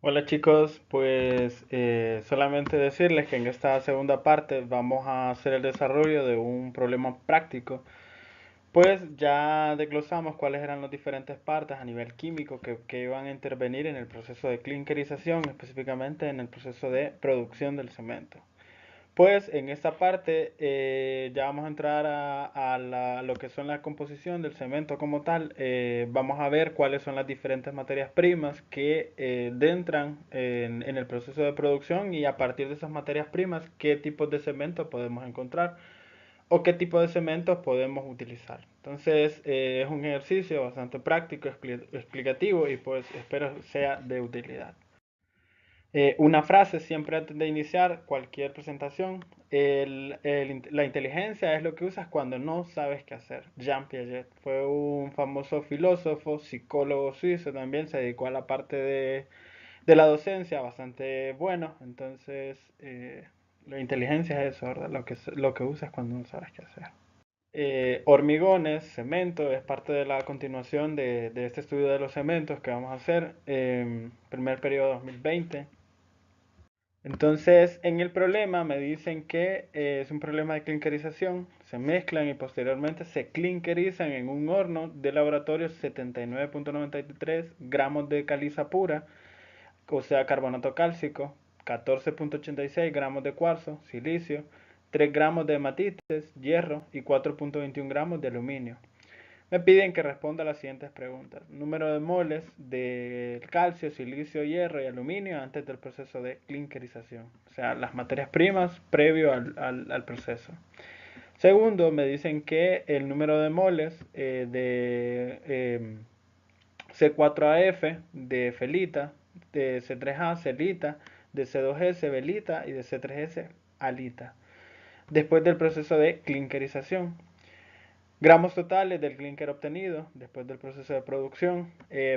Hola chicos, pues solamente decirles que en esta segunda parte vamos a hacer el desarrollo de un problema práctico. Pues ya desglosamos cuáles eran las diferentes partes a nivel químico que iban a intervenir en el proceso de clinkerización, específicamente en el proceso de producción del cemento. Pues en esta parte ya vamos a entrar a lo que son la composición del cemento como tal. Vamos a ver cuáles son las diferentes materias primas que entran en el proceso de producción y a partir de esas materias primas qué tipos de cemento podemos encontrar o qué tipo de cementos podemos utilizar. Entonces es un ejercicio bastante práctico, explicativo y pues espero sea de utilidad. Una frase siempre antes de iniciar cualquier presentación. La inteligencia es lo que usas cuando no sabes qué hacer. Jean Piaget fue un famoso filósofo, psicólogo suizo, también se dedicó a la parte de la docencia, bastante bueno. Entonces, la inteligencia es eso, ¿verdad? Lo que usas cuando no sabes qué hacer. Hormigones, cemento, es parte de la continuación de este estudio de los cementos que vamos a hacer, primer periodo 2020. Entonces, en el problema me dicen que es un problema de clinkerización, se mezclan y posteriormente se clinkerizan en un horno de laboratorio 79.93 gramos de caliza pura, o sea, carbonato cálcico, 14.86 gramos de cuarzo, silicio, 3 gramos de hematites, hierro y 4.21 gramos de aluminio. Me piden que responda a las siguientes preguntas. Número de moles de calcio, silicio, hierro y aluminio antes del proceso de clinkerización. O sea, las materias primas previo al proceso. Segundo, me dicen que el número de moles de C4AF, de felita, de C3A, celita, de C2S, velita y de C3S, alita. Después del proceso de clinkerización. Gramos totales del clinker obtenido después del proceso de producción,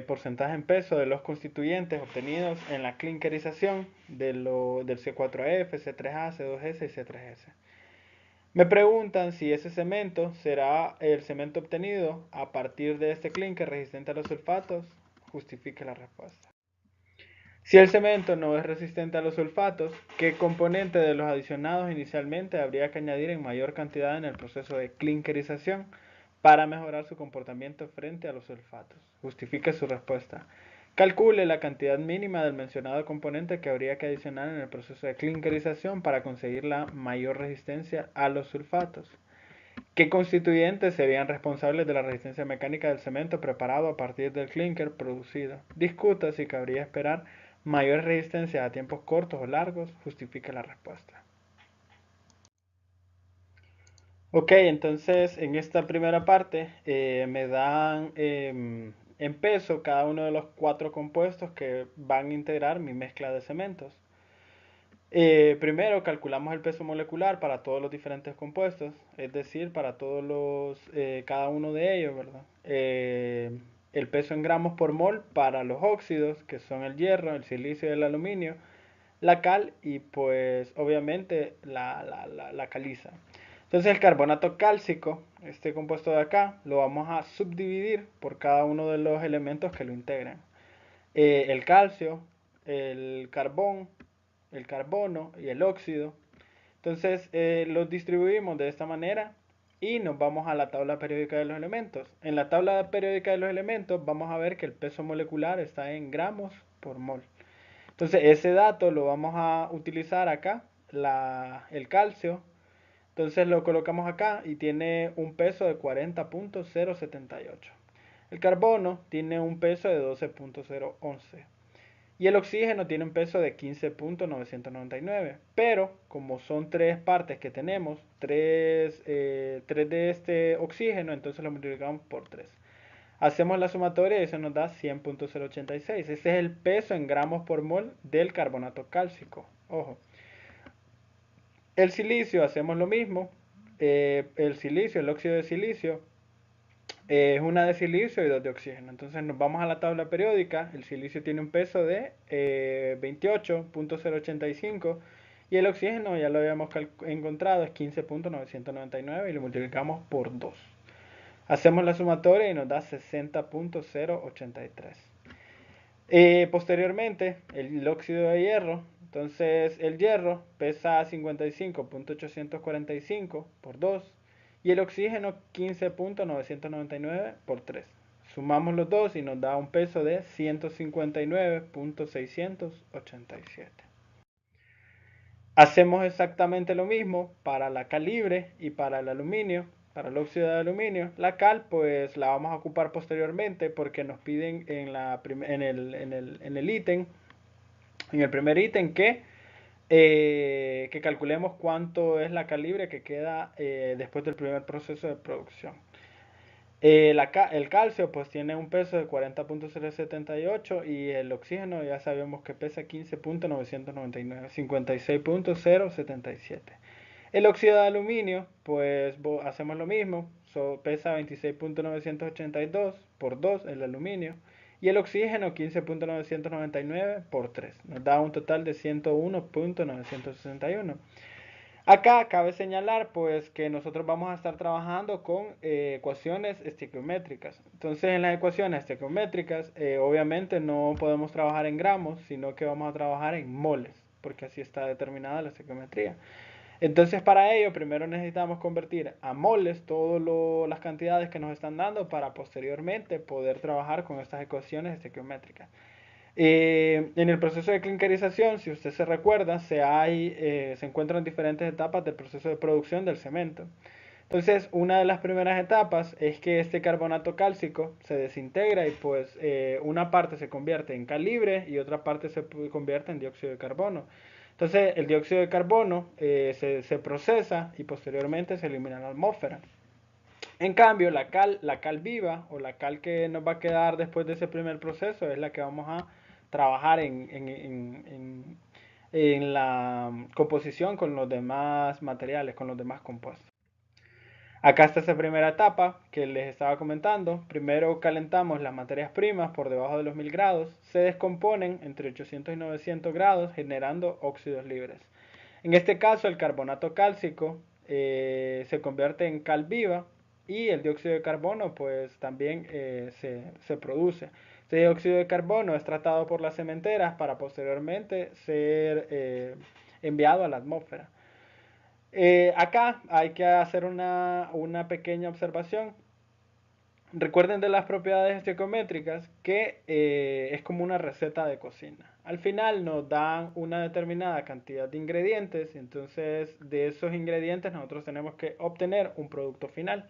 porcentaje en peso de los constituyentes obtenidos en la clinkerización del C4F, C3A, C2S y C3S. Me preguntan si ese cemento será el cemento obtenido a partir de este clinker resistente a los sulfatos. Justifique la respuesta. Si el cemento no es resistente a los sulfatos, ¿qué componente de los adicionados inicialmente habría que añadir en mayor cantidad en el proceso de clinkerización para mejorar su comportamiento frente a los sulfatos? Justifique su respuesta. Calcule la cantidad mínima del mencionado componente que habría que adicionar en el proceso de clinkerización para conseguir la mayor resistencia a los sulfatos. ¿Qué constituyentes serían responsables de la resistencia mecánica del cemento preparado a partir del clinker producido? Discuta si cabría esperar mayor resistencia a tiempos cortos o largos. Justifique la respuesta. Ok, entonces en esta primera parte me dan en peso cada uno de los cuatro compuestos que van a integrar mi mezcla de cementos. Primero calculamos el peso molecular para todos los diferentes compuestos, es decir, para cada uno de ellos, ¿verdad? El peso en gramos por mol para los óxidos, que son el hierro, el silicio y el aluminio, la cal y pues obviamente la caliza. Entonces el carbonato cálcico, este compuesto de acá, lo vamos a subdividir por cada uno de los elementos que lo integran. El calcio, el carbón, el carbono y el óxido. Entonces los distribuimos de esta manera y nos vamos a la tabla periódica de los elementos. En la tabla periódica de los elementos vamos a ver que el peso molecular está en gramos por mol. Entonces ese dato lo vamos a utilizar acá, el calcio. Entonces lo colocamos acá y tiene un peso de 40.078. El carbono tiene un peso de 12.011. Y el oxígeno tiene un peso de 15.999. Pero como son tres partes que tenemos, tres de este oxígeno, entonces lo multiplicamos por 3. Hacemos la sumatoria y eso nos da 100.086. Ese es el peso en gramos por mol del carbonato cálcico. Ojo. El silicio hacemos lo mismo. El silicio, el óxido de silicio, es una de silicio y dos de oxígeno. Entonces nos vamos a la tabla periódica. El silicio tiene un peso de 28.085 y el oxígeno ya lo habíamos encontrado, es 15.999 y lo multiplicamos por 2. Hacemos la sumatoria y nos da 60.083. Posteriormente, el óxido de hierro. Entonces, el hierro pesa 55.845 por 2 y el oxígeno 15.999 por 3. Sumamos los dos y nos da un peso de 159.687. Hacemos exactamente lo mismo para la cal libre y para el aluminio, para el óxido de aluminio. La cal pues la vamos a ocupar posteriormente porque nos piden en el ítem, en el primer ítem que calculemos cuánto es la cal libre que queda después del primer proceso de producción. El calcio pues tiene un peso de 40.078 y el oxígeno ya sabemos que pesa 15.999, 56.077. El óxido de aluminio pues hacemos lo mismo, pesa 26.982 por 2 el aluminio y el oxígeno 15.999 por 3, nos da un total de 101.961. Acá cabe señalar pues que nosotros vamos a estar trabajando con ecuaciones estequiométricas. Entonces en las ecuaciones estequiométricas obviamente no podemos trabajar en gramos, sino que vamos a trabajar en moles, porque así está determinada la estequiometría. Entonces para ello primero necesitamos convertir a moles todas las cantidades que nos están dando para posteriormente poder trabajar con estas ecuaciones estequiométricas. En el proceso de clinkerización, si usted se recuerda, se encuentran diferentes etapas del proceso de producción del cemento. Entonces, una de las primeras etapas es que este carbonato cálcico se desintegra y pues una parte se convierte en cal libre y otra parte se convierte en dióxido de carbono. Entonces, el dióxido de carbono se procesa y posteriormente se elimina en la atmósfera. En cambio, la cal viva o la cal que nos va a quedar después de ese primer proceso es la que vamos a trabajar en la composición con los demás materiales, con los demás compuestos. Acá está esa primera etapa que les estaba comentando. Primero calentamos las materias primas por debajo de los 1000 grados. Se descomponen entre 800 y 900 grados generando óxidos libres. En este caso el carbonato cálcico se convierte en cal viva y el dióxido de carbono pues también se produce. Este dióxido de carbono es tratado por las cementeras para posteriormente ser enviado a la atmósfera. Acá hay que hacer una pequeña observación. Recuerden de las propiedades estequiométricas que es como una receta de cocina. Al final nos dan una determinada cantidad de ingredientes, entonces de esos ingredientes nosotros tenemos que obtener un producto final.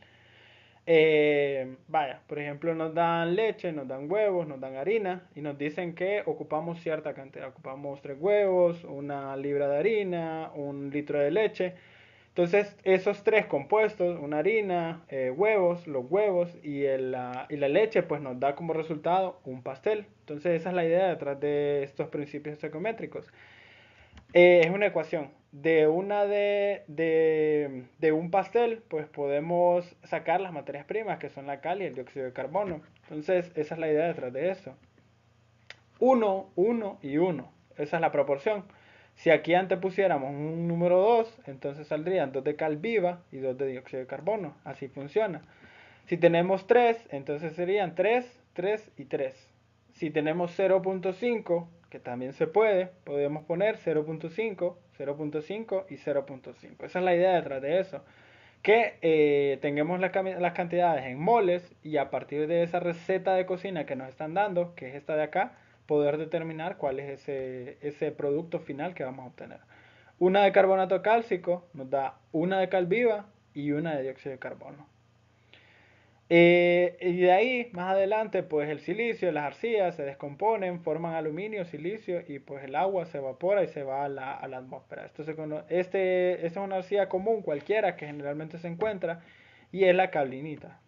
Vaya, por ejemplo, nos dan leche, nos dan huevos, nos dan harina y nos dicen que ocupamos cierta cantidad. Ocupamos 3 huevos, una libra de harina, un litro de leche. Entonces, esos tres compuestos, una harina, huevos, los huevos y la leche, pues nos da como resultado un pastel. Entonces, esa es la idea detrás de estos principios estequiométricos. Es una ecuación. De un pastel, pues podemos sacar las materias primas, que son la cal y el dióxido de carbono. Entonces, esa es la idea detrás de eso. 1, 1 y 1. Esa es la proporción. Si aquí antes pusiéramos un número 2, entonces saldrían 2 de cal viva y 2 de dióxido de carbono. Así funciona. Si tenemos 3, entonces serían 3, 3 y 3. Si tenemos 0.5, que también se puede, podemos poner 0.5, 0.5 y 0.5. Esa es la idea detrás de eso. Que tengamos las cantidades en moles y a partir de esa receta de cocina que nos están dando, que es esta de acá, poder determinar cuál es ese producto final que vamos a obtener. Una de carbonato cálcico nos da una de cal viva y una de dióxido de carbono. Y de ahí, más adelante, pues el silicio, las arcillas se descomponen, forman aluminio, silicio y pues el agua se evapora y se va a la atmósfera. Esta es una arcilla común cualquiera que generalmente se encuentra y es la cablinita.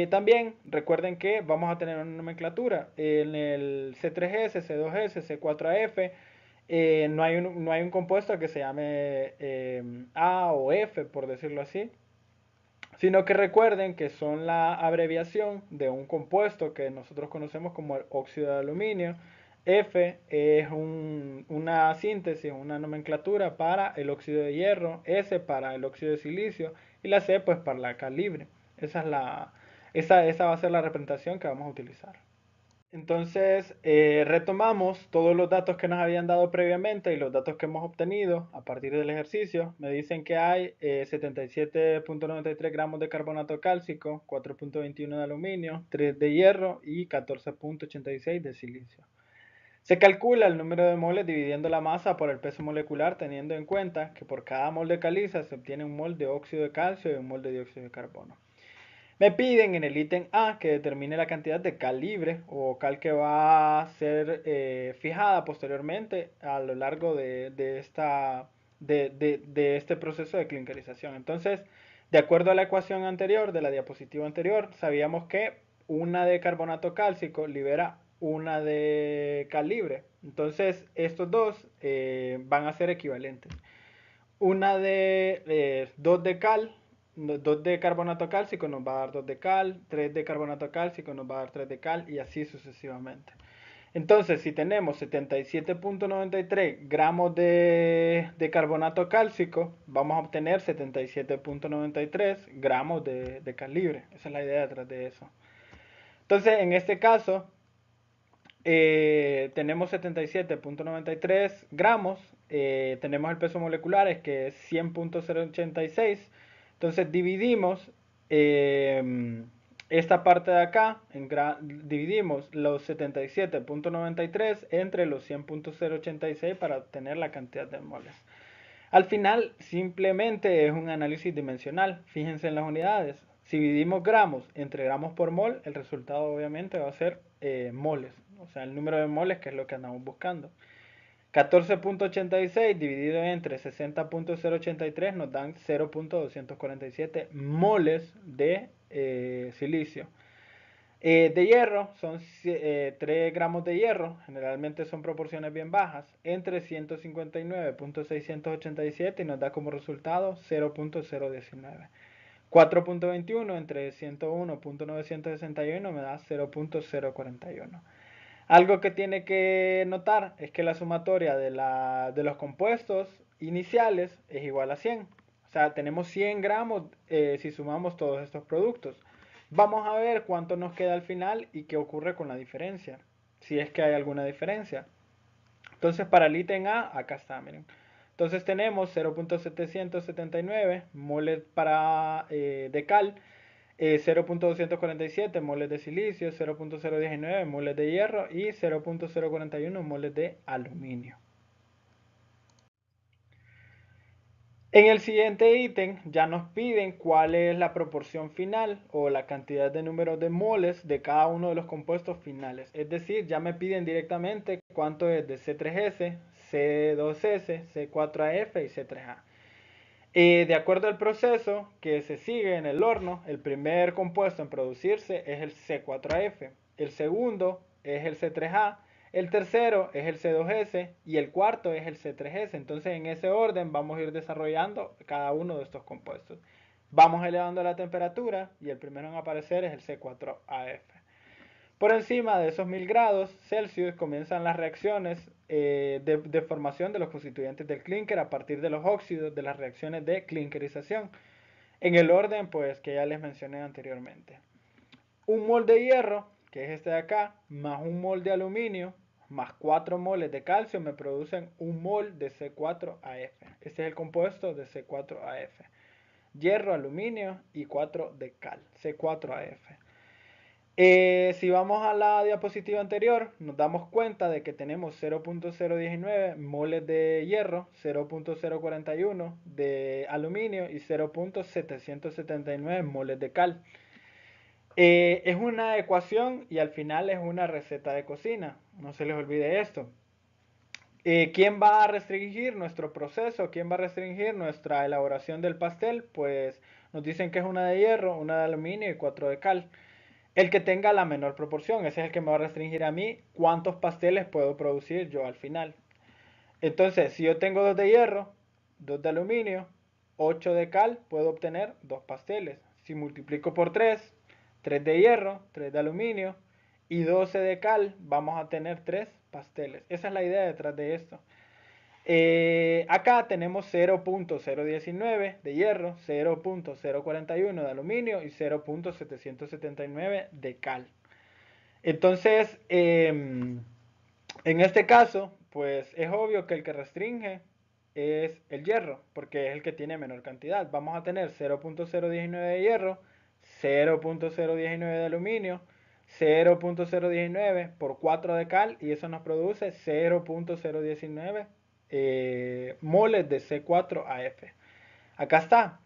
También recuerden que vamos a tener una nomenclatura. En el C3S, C2S, C4F no hay un compuesto que se llame A o F, por decirlo así, sino que recuerden que son la abreviación de un compuesto que nosotros conocemos como el óxido de aluminio. F es una síntesis, una nomenclatura para el óxido de hierro, S para el óxido de silicio y la C pues para la cal libre. Esa va a ser la representación que vamos a utilizar. Entonces, retomamos todos los datos que nos habían dado previamente y los datos que hemos obtenido a partir del ejercicio. Me dicen que hay 77.93 gramos de carbonato cálcico, 4.21 de aluminio, 3 de hierro y 14.86 de silicio. Se calcula el número de moles dividiendo la masa por el peso molecular, teniendo en cuenta que por cada mol de caliza se obtiene un mol de óxido de calcio y un mol de dióxido de carbono. Me piden en el ítem A que determine la cantidad de cal libre o cal que va a ser fijada posteriormente a lo largo de este proceso de clinkerización. Entonces, de acuerdo a la ecuación anterior, de la diapositiva anterior, sabíamos que una de carbonato cálcico libera una de cal libre. Entonces, estos dos van a ser equivalentes. Una de 2 de cal, 2 de carbonato cálcico nos va a dar 2 de cal, 3 de carbonato cálcico nos va a dar 3 de cal y así sucesivamente. Entonces, si tenemos 77.93 gramos de carbonato cálcico, vamos a obtener 77.93 gramos de cal libre. Esa es la idea detrás de eso. Entonces, en este caso, tenemos 77.93 gramos, tenemos el peso molecular, es que es 100.086, entonces dividimos esta parte de acá, dividimos los 77.93 entre los 100.086 para obtener la cantidad de moles. Al final simplemente es un análisis dimensional, fíjense en las unidades. Si dividimos gramos entre gramos por mol, el resultado obviamente va a ser moles, o sea, el número de moles que es lo que andamos buscando. 14.86 dividido entre 60.083 nos dan 0.247 moles de silicio. De hierro son 3 gramos de hierro, generalmente son proporciones bien bajas, entre 159.687 y nos da como resultado 0.019. 4.21 entre 101.961 me da 0.041. Algo que tiene que notar es que la sumatoria de los compuestos iniciales es igual a 100. O sea, tenemos 100 gramos si sumamos todos estos productos. Vamos a ver cuánto nos queda al final y qué ocurre con la diferencia, si es que hay alguna diferencia. Entonces, para el ítem A, acá está, miren. Entonces tenemos 0.779 moles de cal, 0.247 moles de silicio, 0.019 moles de hierro y 0.041 moles de aluminio. En el siguiente ítem ya nos piden cuál es la proporción final o la cantidad de número de moles de cada uno de los compuestos finales. Es decir, ya me piden directamente cuánto es de C3S, C2S, C4AF y C3A. De acuerdo al proceso que se sigue en el horno, el primer compuesto en producirse es el C4AF, el segundo es el C3A, el tercero es el C2S y el cuarto es el C3S. Entonces, en ese orden vamos a ir desarrollando cada uno de estos compuestos. Vamos elevando la temperatura y el primero en aparecer es el C4AF. Por encima de esos 1000 grados Celsius comienzan las reacciones de formación de los constituyentes del clínker a partir de los óxidos de las reacciones de clinkerización, en el orden pues que ya les mencioné anteriormente. Un mol de hierro, que es este de acá, más un mol de aluminio, más 4 moles de calcio me producen un mol de C4AF. Este es el compuesto de C4AF. Hierro, aluminio y 4 de cal, C4AF. Si vamos a la diapositiva anterior, nos damos cuenta de que tenemos 0.019 moles de hierro, 0.041 de aluminio y 0.779 moles de cal. Es una ecuación y al final es una receta de cocina, no se les olvide esto. ¿Quién va a restringir nuestro proceso? ¿Quién va a restringir nuestra elaboración del pastel? Pues nos dicen que es una de hierro, una de aluminio y 4 de cal. El que tenga la menor proporción, ese es el que me va a restringir a mí cuántos pasteles puedo producir yo al final. Entonces, si yo tengo 2 de hierro, 2 de aluminio, 8 de cal, puedo obtener 2 pasteles. Si multiplico por 3, 3 de hierro, 3 de aluminio y 12 de cal, vamos a tener 3 pasteles. Esa es la idea detrás de esto. Acá tenemos 0.019 de hierro, 0.041 de aluminio y 0.779 de cal. Entonces, en este caso, pues es obvio que el que restringe es el hierro, porque es el que tiene menor cantidad. Vamos a tener 0.019 de hierro, 0.019 de aluminio, 0.019 por 4 de cal, y eso nos produce 0.019 moles de C4AF. Acá está.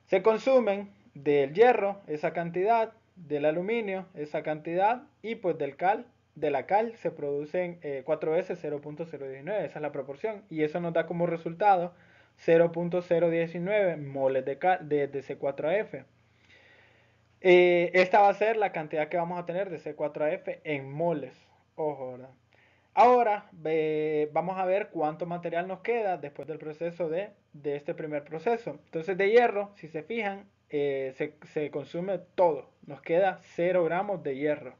Se consumen del hierro esa cantidad, del aluminio esa cantidad, y pues de la cal se producen 4 veces 0.019, esa es la proporción, y eso nos da como resultado 0.019 moles de C4AF. Esta va a ser la cantidad que vamos a tener de C4AF en moles. Ojo, ¿verdad? Ahora vamos a ver cuánto material nos queda después del proceso de este primer proceso. Entonces de hierro, si se fijan, se consume todo. Nos queda 0 gramos de hierro.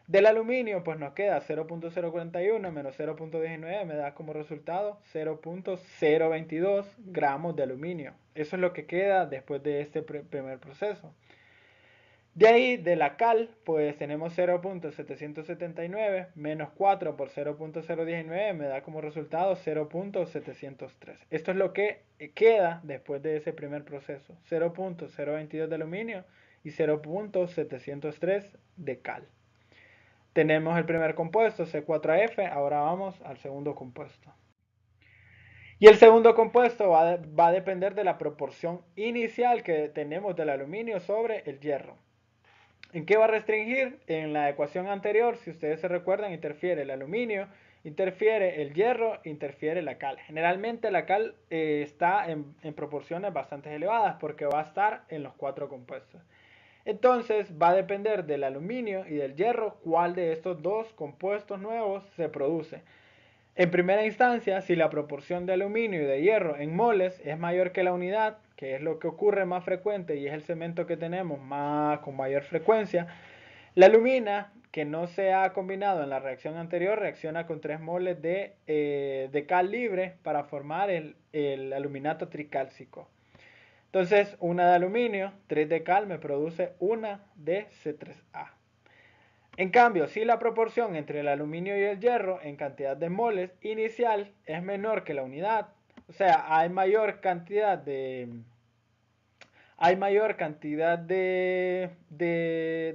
Del aluminio, pues nos queda 0.041 menos 0.19, me da como resultado 0.022 gramos de aluminio. Eso es lo que queda después de este primer proceso. De ahí, de la cal, pues tenemos 0.779 menos 4 por 0.019 me da como resultado 0.703. Esto es lo que queda después de ese primer proceso. 0.022 de aluminio y 0.703 de cal. Tenemos el primer compuesto, C4F, ahora vamos al segundo compuesto. Y el segundo compuesto va a depender de la proporción inicial que tenemos del aluminio sobre el hierro. ¿En qué va a restringir? En la ecuación anterior, si ustedes se recuerdan, interfiere el aluminio, interfiere el hierro, interfiere la cal. Generalmente la cal está en proporciones bastante elevadas porque va a estar en los 4 compuestos. Entonces va a depender del aluminio y del hierro cuál de estos dos compuestos nuevos se produce. En primera instancia, si la proporción de aluminio y de hierro en moles es mayor que la unidad, que es lo que ocurre más frecuente y es el cemento que tenemos con mayor frecuencia, la alumina, que no se ha combinado en la reacción anterior, reacciona con 3 moles de cal libre para formar el aluminato tricálcico. Entonces, una de aluminio, 3 de cal me produce una de C3A. En cambio, si la proporción entre el aluminio y el hierro en cantidad de moles inicial es menor que la unidad, o sea, hay mayor cantidad de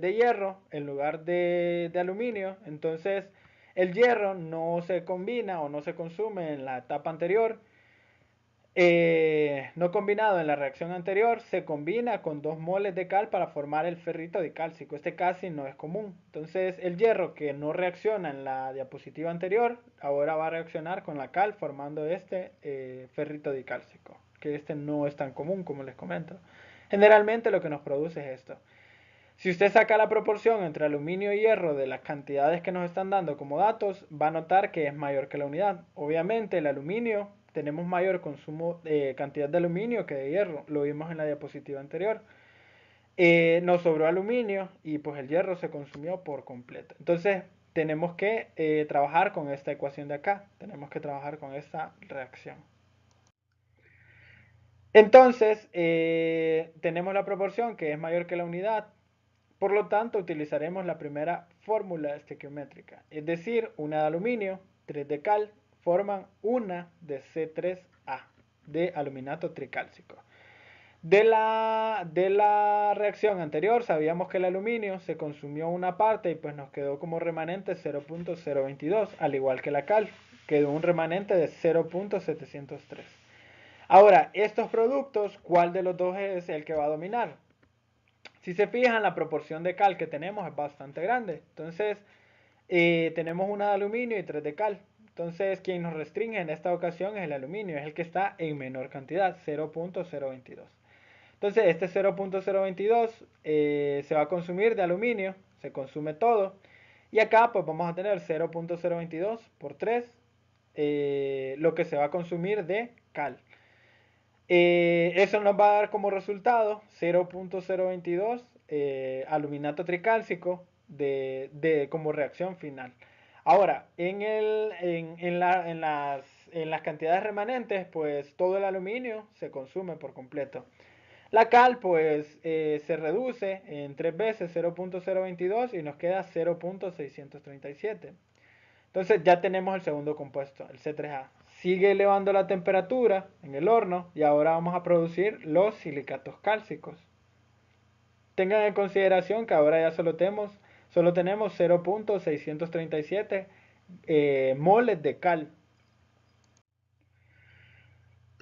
hierro en lugar de aluminio, entonces el hierro no se combina o no se consume en la etapa anterior, no combinado en la reacción anterior, se combina con 2 moles de cal para formar el ferrito dicálcico. Este casi no es común. Entonces el hierro que no reacciona en la diapositiva anterior, ahora va a reaccionar con la cal formando este ferrito dicálcico, que este no es tan común como les comento. Generalmente lo que nos produce es esto. Si usted saca la proporción entre aluminio y hierro de las cantidades que nos están dando como datos, va a notar que es mayor que la unidad. Obviamente el aluminio, tenemos mayor consumo cantidad de aluminio que de hierro, lo vimos en la diapositiva anterior. Nos sobró aluminio y pues el hierro se consumió por completo. Entonces tenemos que trabajar con esta ecuación de acá, tenemos que trabajar con esta reacción. Entonces tenemos la proporción que es mayor que la unidad. Por lo tanto, utilizaremos la primera fórmula estequiométrica, es decir, una de aluminio, 3 de cal, forman una de C3A, de aluminato tricálcico. De la reacción anterior, sabíamos que el aluminio se consumió una parte y pues nos quedó como remanente 0.022, al igual que la cal, quedó un remanente de 0.703. Ahora, estos productos, ¿cuál de los dos es el que va a dominar? Si se fijan, la proporción de cal que tenemos es bastante grande. Entonces, tenemos una de aluminio y 3 de cal. Entonces, quien nos restringe en esta ocasión es el aluminio, es el que está en menor cantidad, 0.022. Entonces, este 0.022 se va a consumir de aluminio, se consume todo. Y acá, pues vamos a tener 0.022 por 3, lo que se va a consumir de cal. Eso nos va a dar como resultado 0.022 aluminato tricálcico como reacción final. Ahora, en las cantidades remanentes, pues todo el aluminio se consume por completo. La cal pues se reduce en 3 veces 0.022 y nos queda 0.637. Entonces ya tenemos el segundo compuesto, el C3A. Sigue elevando la temperatura en el horno y ahora vamos a producir los silicatos cálcicos. Tengan en consideración que ahora ya solo tenemos 0.637 moles de cal.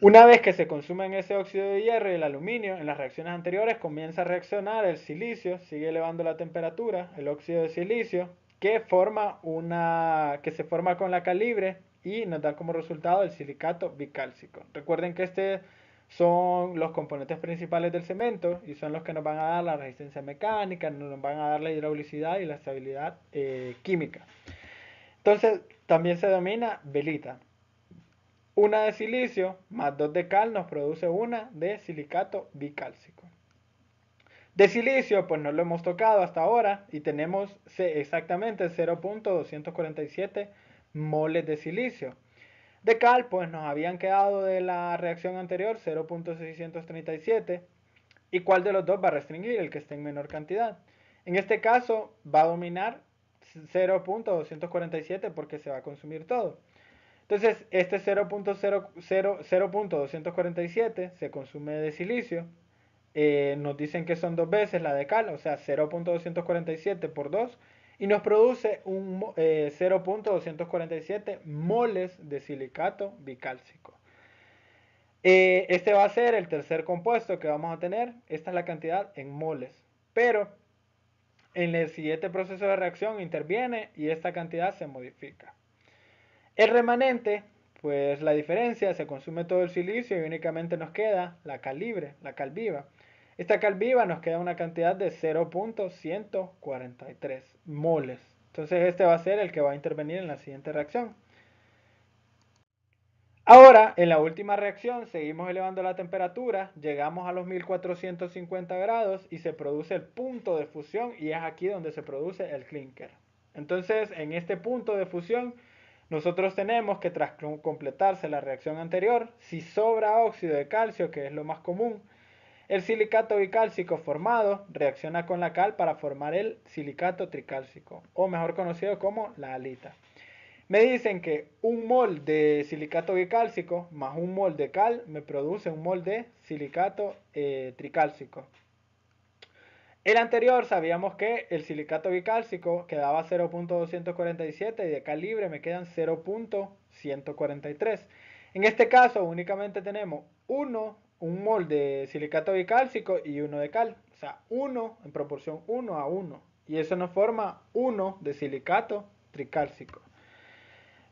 Una vez que se consumen ese óxido de hierro y el aluminio, en las reacciones anteriores comienza a reaccionar el silicio, sigue elevando la temperatura, el óxido de silicio, que se forma con la cal libre y nos da como resultado el silicato bicálcico. Recuerden que estos son los componentes principales del cemento y son los que nos van a dar la resistencia mecánica, nos van a dar la hidraulicidad y la estabilidad química. Entonces, también se denomina velita. Una de silicio más 2 de cal nos produce una de silicato bicálcico. De silicio, pues no lo hemos tocado hasta ahora y tenemos exactamente 0.247 moles de silicio. De cal, pues nos habían quedado de la reacción anterior 0.637. ¿Y cuál de los dos va a restringir? El que esté en menor cantidad. En este caso va a dominar 0.247 porque se va a consumir todo. Entonces, este 0.247 se consume de silicio. Nos dicen que son 2 veces la de cal, o sea, 0.247 por 2. Y nos produce 0.247 moles de silicato bicálcico. Este va a ser el tercer compuesto que vamos a tener. Esta es la cantidad en moles. Pero en el siguiente proceso de reacción interviene y esta cantidad se modifica. El remanente, pues la diferencia, se consume todo el silicio y únicamente nos queda la cal libre, la cal viva. Esta cal viva nos queda una cantidad de 0.143 moles. Entonces este va a ser el que va a intervenir en la siguiente reacción. Ahora, en la última reacción, seguimos elevando la temperatura, llegamos a los 1450 grados y se produce el punto de fusión y es aquí donde se produce el clinker. Entonces, en este punto de fusión, nosotros tenemos que tras completarse la reacción anterior, si sobra óxido de calcio, que es lo más común, el silicato bicálcico formado reacciona con la cal para formar el silicato tricálcico, o mejor conocido como la halita. Me dicen que un mol de silicato bicálcico más un mol de cal me produce un mol de silicato tricálcico. El anterior sabíamos que el silicato bicálcico quedaba 0.247 y de cal libre me quedan 0.143. En este caso únicamente tenemos un mol de silicato bicálcico y uno de cal. O sea, 1 en proporción 1 a 1. Y eso nos forma 1 de silicato tricálcico.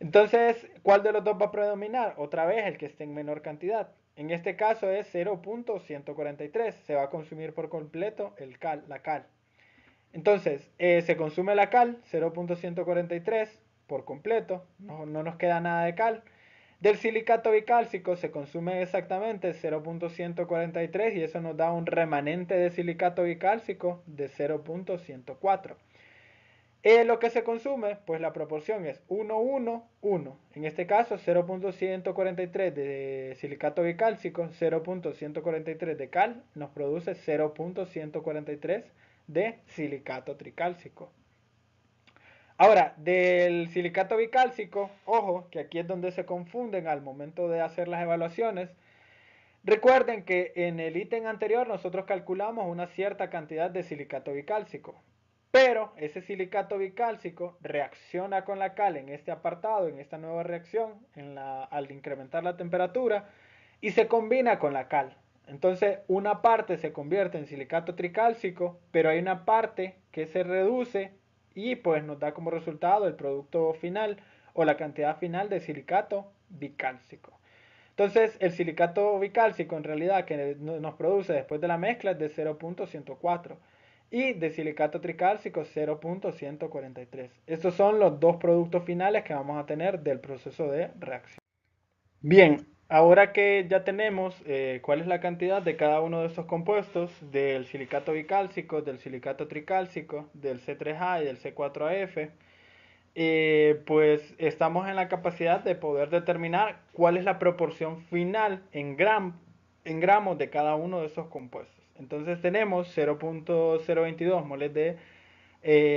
Entonces, ¿cuál de los dos va a predominar? Otra vez el que esté en menor cantidad. En este caso es 0.143. Se va a consumir por completo la cal. Entonces, se consume la cal, 0.143 por completo. No nos queda nada de cal. Del silicato bicálcico se consume exactamente 0.143 y eso nos da un remanente de silicato bicálcico de 0.104. Lo que se consume, pues la proporción es 1, 1, 1. En este caso, 0.143 de silicato bicálcico, 0.143 de cal, nos produce 0.143 de silicato tricálcico. Ahora, del silicato bicálcico, ojo, que aquí es donde se confunden al momento de hacer las evaluaciones. Recuerden que en el ítem anterior nosotros calculamos una cierta cantidad de silicato bicálcico. Pero ese silicato bicálcico reacciona con la cal en este apartado, en esta nueva reacción, al incrementar la temperatura, y se combina con la cal. Entonces, una parte se convierte en silicato tricálcico, pero hay una parte que se reduce y pues nos da como resultado el producto final o la cantidad final de silicato bicálcico. Entonces, el silicato bicálcico en realidad que nos produce después de la mezcla es de 0.104 y de silicato tricálcico 0.143. Estos son los dos productos finales que vamos a tener del proceso de reacción. Bien, ahora que ya tenemos cuál es la cantidad de cada uno de estos compuestos, del silicato bicálcico, del silicato tricálcico, del C3A y del C4AF, pues estamos en la capacidad de poder determinar cuál es la proporción final en gramos en gramos de cada uno de esos compuestos. Entonces tenemos 0.022 moles de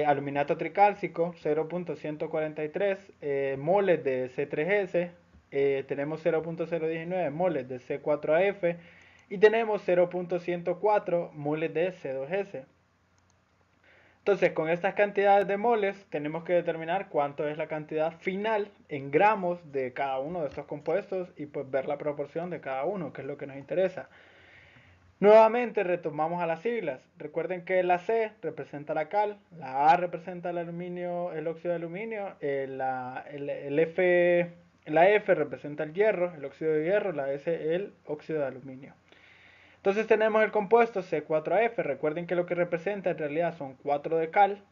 aluminato tricálcico, 0.143 moles de C3S, tenemos 0.019 moles de C4AF y tenemos 0.104 moles de C2S. Entonces, con estas cantidades de moles tenemos que determinar cuánto es la cantidad final en gramos de cada uno de estos compuestos y pues ver la proporción de cada uno, que es lo que nos interesa. Nuevamente retomamos a las siglas. Recuerden que la C representa la cal, la A representa el aluminio, el óxido de aluminio, la F representa el hierro, el óxido de hierro, la S el óxido de aluminio. Entonces tenemos el compuesto C4F. Recuerden que lo que representa en realidad son 4 de cal,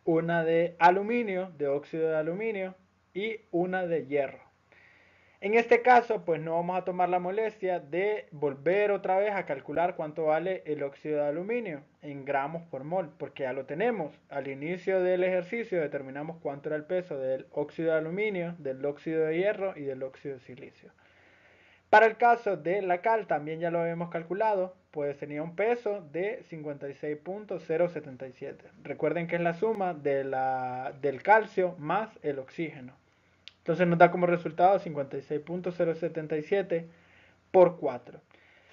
una de aluminio, de óxido de aluminio y una de hierro. En este caso, pues no vamos a tomar la molestia de volver otra vez a calcular cuánto vale el óxido de aluminio en gramos por mol, porque ya lo tenemos. Al inicio del ejercicio determinamos cuánto era el peso del óxido de aluminio, del óxido de hierro y del óxido de silicio. Para el caso de la cal también ya lo habíamos calculado, pues tenía un peso de 56.077. Recuerden que es la suma del calcio más el oxígeno. Entonces nos da como resultado 56.077 por 4.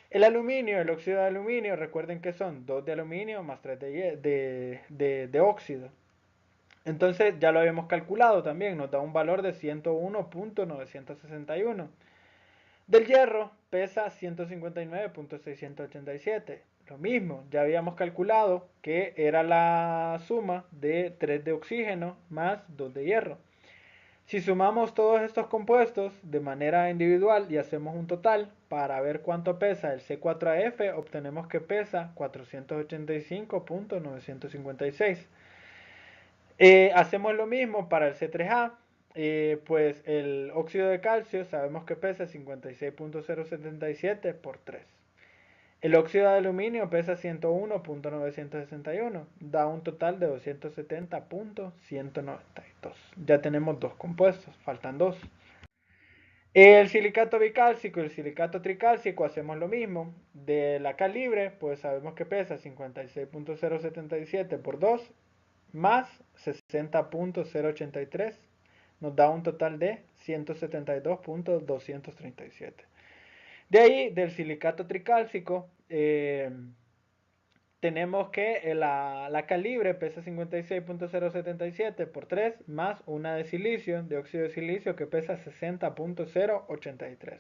El aluminio, el óxido de aluminio, recuerden que son 2 de aluminio más 3 de óxido. Entonces ya lo habíamos calculado también, nos da un valor de 101.961. Del hierro pesa 159.687. Lo mismo, ya habíamos calculado que era la suma de 3 de oxígeno más 2 de hierro. Si sumamos todos estos compuestos de manera individual y hacemos un total para ver cuánto pesa el C4AF, obtenemos que pesa 485.956. Hacemos lo mismo para el C3A, pues el óxido de calcio sabemos que pesa 56.077 por 3. El óxido de aluminio pesa 101.961, da un total de 270.192. Ya tenemos dos compuestos, faltan dos. El silicato bicálcico y el silicato tricálcico hacemos lo mismo. De la cal libre, pues sabemos que pesa 56.077 por 2 más 60.083. Nos da un total de 172.237. De ahí, del silicato tricálcico, tenemos que la cal libre pesa 56.077 por 3 más una de silicio, de óxido de silicio, que pesa 60.083.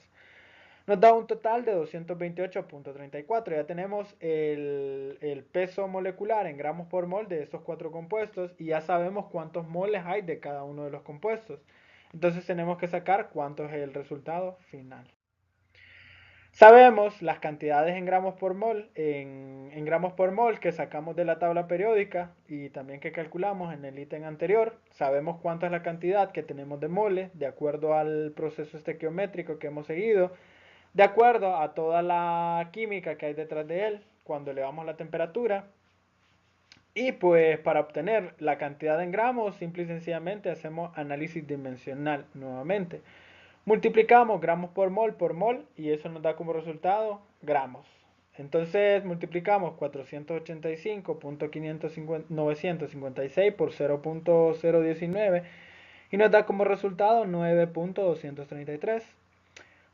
Nos da un total de 228.34. Ya tenemos el peso molecular en gramos por mol de estos cuatro compuestos y ya sabemos cuántos moles hay de cada uno de los compuestos. Entonces tenemos que sacar cuánto es el resultado final. Sabemos las cantidades en gramos por mol, en gramos por mol que sacamos de la tabla periódica y también que calculamos en el ítem anterior. Sabemos cuánta es la cantidad que tenemos de moles de acuerdo al proceso estequiométrico que hemos seguido, de acuerdo a toda la química que hay detrás de él cuando elevamos la temperatura. Y pues para obtener la cantidad en gramos, simple y sencillamente hacemos análisis dimensional nuevamente. Multiplicamos gramos por mol y eso nos da como resultado gramos. Entonces multiplicamos 485.956 por 0.019 y nos da como resultado 9.233.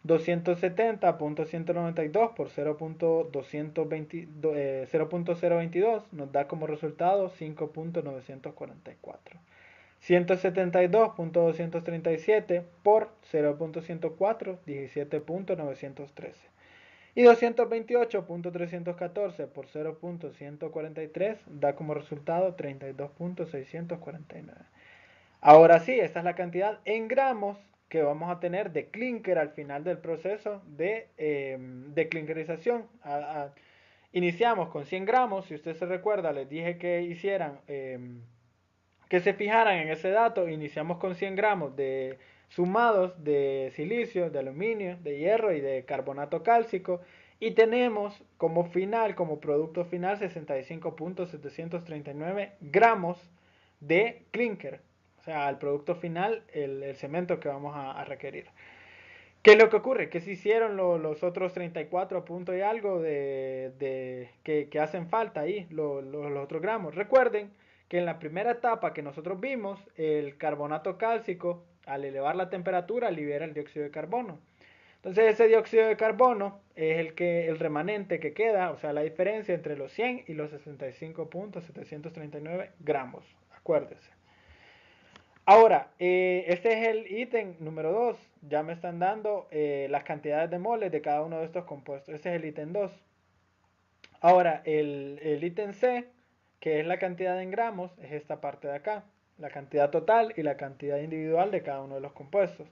270.192 por 0.022 nos da como resultado 5.944. 172.237 por 0.104, 17.913. Y 228.314 por 0.143 da como resultado 32.649. Ahora sí, esta es la cantidad en gramos que vamos a tener de clinker al final del proceso de clinkerización. Iniciamos con 100 gramos, si usted se recuerda, les dije que hicieran, que se fijaran en ese dato. Iniciamos con 100 gramos de sumados de silicio, de aluminio, de hierro y de carbonato cálcico. Y tenemos como final, como producto final, 65.739 gramos de clinker. O sea, el producto final, el cemento que vamos a requerir. ¿Qué es lo que ocurre? ¿Qué se hicieron los otros 34 puntos y algo que hacen falta ahí, los otros gramos? Recuerden que en la primera etapa que nosotros vimos, el carbonato cálcico, al elevar la temperatura, libera el dióxido de carbono. Entonces ese dióxido de carbono es el remanente que queda, o sea, la diferencia entre los 100 y los 65.739 gramos. Acuérdense. Ahora, este es el ítem número 2. Ya me están dando las cantidades de moles de cada uno de estos compuestos. Este es el ítem 2. Ahora, el ítem C, que es la cantidad en gramos, es esta parte de acá. La cantidad total y la cantidad individual de cada uno de los compuestos.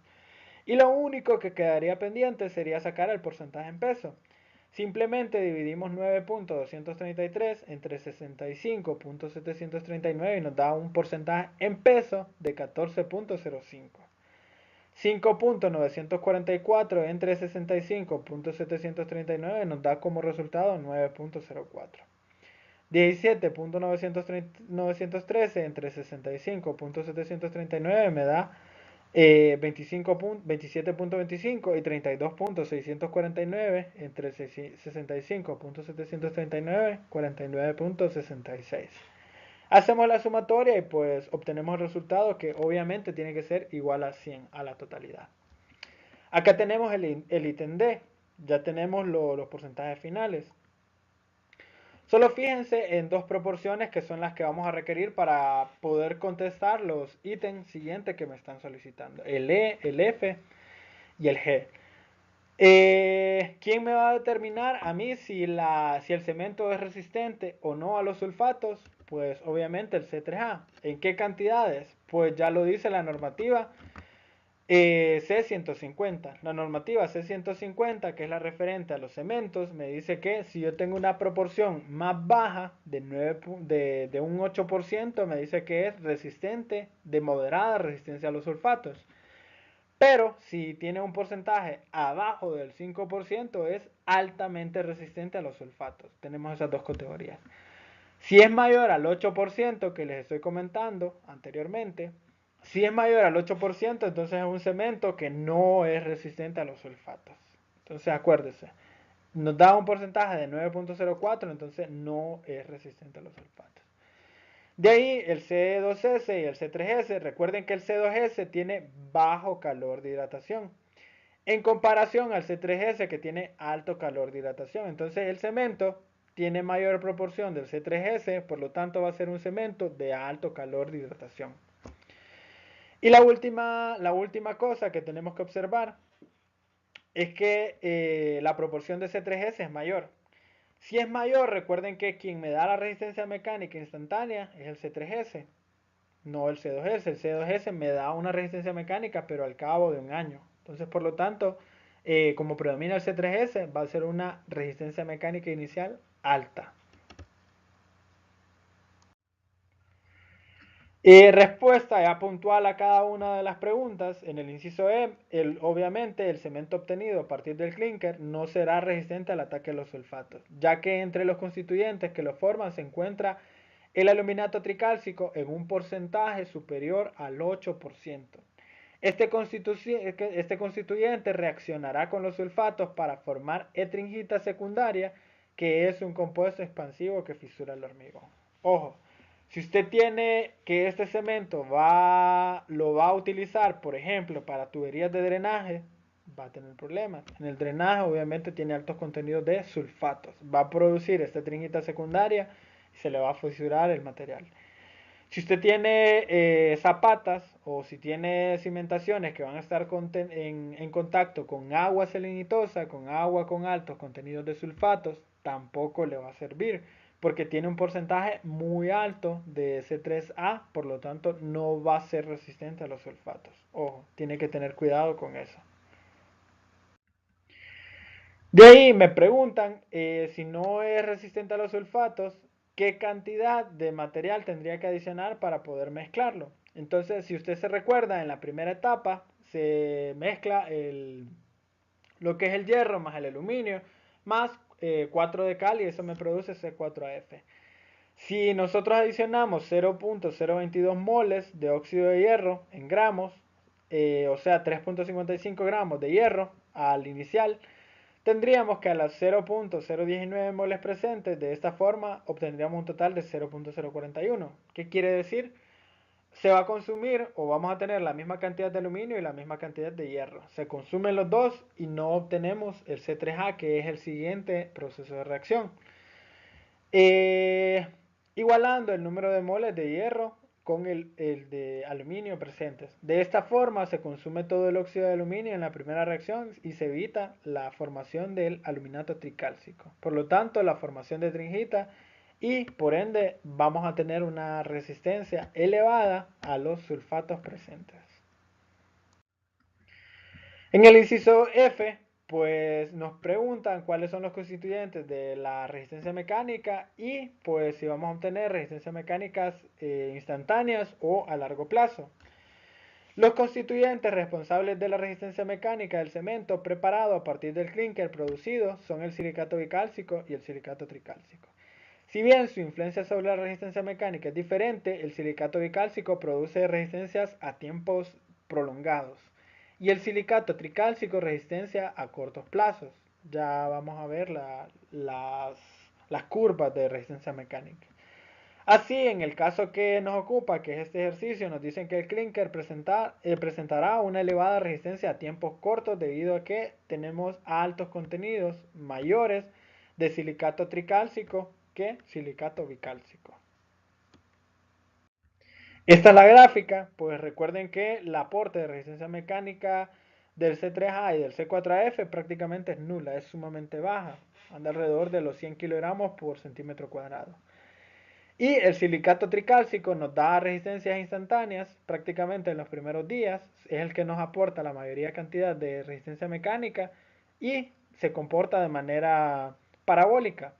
Y lo único que quedaría pendiente sería sacar el porcentaje en peso. Simplemente dividimos 9.233 entre 65.739 y nos da un porcentaje en peso de 14.05. 5.944 entre 65.739 nos da como resultado 9.04. 17.913 entre 65.739 me da 27.25 y 32.649 entre 65.739 49.66. Hacemos la sumatoria y pues obtenemos el resultado que obviamente tiene que ser igual a 100 a la totalidad. Acá tenemos el ítem D, ya tenemos los porcentajes finales. Solo fíjense en dos proporciones que son las que vamos a requerir para poder contestar los ítems siguientes que me están solicitando. El E, el F y el G. ¿Quién me va a determinar a mí si el cemento es resistente o no a los sulfatos? Pues obviamente el C3A. ¿En qué cantidades? Pues ya lo dice la normativa C150. La normativa C150, que es la referente a los cementos, me dice que si yo tengo una proporción más baja de un 8%, me dice que es resistente, de moderada resistencia a los sulfatos. Pero si tiene un porcentaje abajo del 5%, es altamente resistente a los sulfatos. Tenemos esas dos categorías. Si es mayor al 8% que les estoy comentando anteriormente, si es mayor al 8%, entonces es un cemento que no es resistente a los sulfatos. Entonces acuérdese, nos da un porcentaje de 9.04, entonces no es resistente a los sulfatos. De ahí el C2S y el C3S. Recuerden que el C2S tiene bajo calor de hidratación en comparación al C3S que tiene alto calor de hidratación. Entonces el cemento tiene mayor proporción del C3S, por lo tanto va a ser un cemento de alto calor de hidratación. Y la última cosa que tenemos que observar es que la proporción de C3S es mayor. Si es mayor, recuerden que quien me da la resistencia mecánica instantánea es el C3S, no el C2S. El C2S me da una resistencia mecánica, pero al cabo de un año. Entonces, por lo tanto, como predomina el C3S, va a ser una resistencia mecánica inicial alta. Respuesta ya puntual a cada una de las preguntas. En el inciso E, obviamente el cemento obtenido a partir del clinker no será resistente al ataque de los sulfatos, ya que entre los constituyentes que lo forman se encuentra el aluminato tricálcico en un porcentaje superior al 8%. Este constituyente reaccionará con los sulfatos para formar etringita secundaria, que es un compuesto expansivo que fisura el hormigón. Ojo, si usted tiene que este cemento lo va a utilizar, por ejemplo, para tuberías de drenaje, va a tener problemas. En el drenaje obviamente tiene altos contenidos de sulfatos. Va a producir esta etringita secundaria y se le va a fisurar el material. Si usted tiene zapatas o si tiene cimentaciones que van a estar en contacto con agua salinitosa, con agua con altos contenidos de sulfatos, tampoco le va a servir porque tiene un porcentaje muy alto de C3A, por lo tanto no va a ser resistente a los sulfatos. Ojo, tiene que tener cuidado con eso. De ahí me preguntan si no es resistente a los sulfatos, ¿qué cantidad de material tendría que adicionar para poder mezclarlo? Entonces, si usted se recuerda, en la primera etapa se mezcla lo que es el hierro más el aluminio, más 4 de cal y eso me produce C4AF. Si nosotros adicionamos 0.022 moles de óxido de hierro en gramos o sea 3.55 gramos de hierro al inicial, tendríamos que a las 0.019 moles presentes, de esta forma obtendríamos un total de 0.041. ¿Qué quiere decir? Se va a consumir o vamos a tener la misma cantidad de aluminio y la misma cantidad de hierro. Se consumen los dos y no obtenemos el C3A, que es el siguiente proceso de reacción. Eh, Igualando el número de moles de hierro con el de aluminio presentes. De esta forma se consume todo el óxido de aluminio en la primera reacción y se evita la formación del aluminato tricálcico. Por lo tanto, la formación de tringita y por ende vamos a tener una resistencia elevada a los sulfatos presentes. En el inciso F, pues nos preguntan cuáles son los constituyentes de la resistencia mecánica y pues si vamos a obtener resistencias mecánicas instantáneas o a largo plazo. Los constituyentes responsables de la resistencia mecánica del cemento preparado a partir del clinker producido son el silicato bicálcico y el silicato tricálcico. Si bien su influencia sobre la resistencia mecánica es diferente, el silicato bicálcico produce resistencias a tiempos prolongados y el silicato tricálcico resistencia a cortos plazos. Ya vamos a ver las curvas de resistencia mecánica. Así, en el caso que nos ocupa, que es este ejercicio, nos dicen que el clinker presentará una elevada resistencia a tiempos cortos debido a que tenemos altos contenidos mayores de silicato tricálcico que silicato bicálcico. Esta es la gráfica, pues recuerden que el aporte de resistencia mecánica del C3A y del C4F prácticamente es nula, es sumamente baja, anda alrededor de los 100 kilogramos por centímetro cuadrado. Y el silicato tricálcico nos da resistencias instantáneas prácticamente en los primeros días, es el que nos aporta la mayoría cantidad de resistencia mecánica y se comporta de manera parabólica.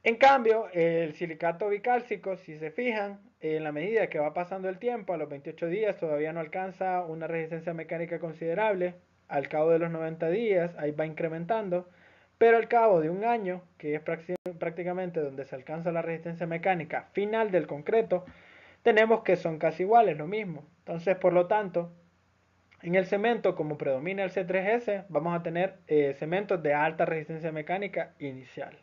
En cambio, el silicato bicálcico, si se fijan, en la medida que va pasando el tiempo, a los 28 días todavía no alcanza una resistencia mecánica considerable, al cabo de los 90 días ahí va incrementando, pero al cabo de un año, que es prácticamente donde se alcanza la resistencia mecánica final del concreto, tenemos que son casi iguales, lo mismo. Entonces, por lo tanto, en el cemento, como predomina el C3S, vamos a tener cementos de alta resistencia mecánica inicial.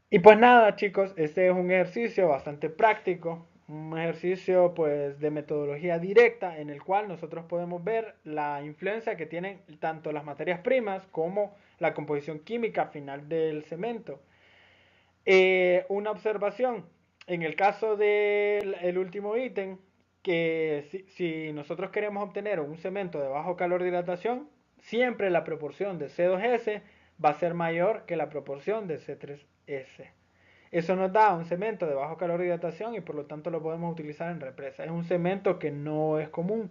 Y pues nada, chicos, este es un ejercicio bastante práctico, un ejercicio pues de metodología directa en el cual nosotros podemos ver la influencia que tienen tanto las materias primas como la composición química final del cemento. Una observación, en el caso del último ítem, que si nosotros queremos obtener un cemento de bajo calor de dilatación, siempre la proporción de C2S va a ser mayor que la proporción de C3S. Eso nos da un cemento de bajo calor de hidratación y por lo tanto lo podemos utilizar en represa. Es un cemento que no es común,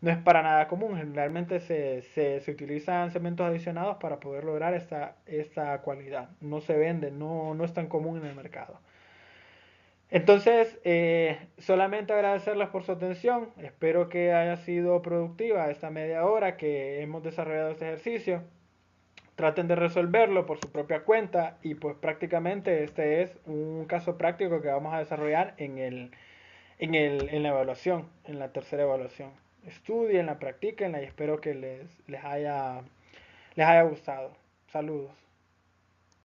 no es para nada común. Generalmente se utilizan cementos adicionados para poder lograr esta cualidad. No se vende, no es tan común en el mercado. Entonces, solamente agradecerles por su atención. Espero que haya sido productiva esta media hora que hemos desarrollado este ejercicio. Traten de resolverlo por su propia cuenta y pues prácticamente este es un caso práctico que vamos a desarrollar en la evaluación, en la tercera evaluación. Estudienla, practíquenla y espero que les haya gustado. Saludos.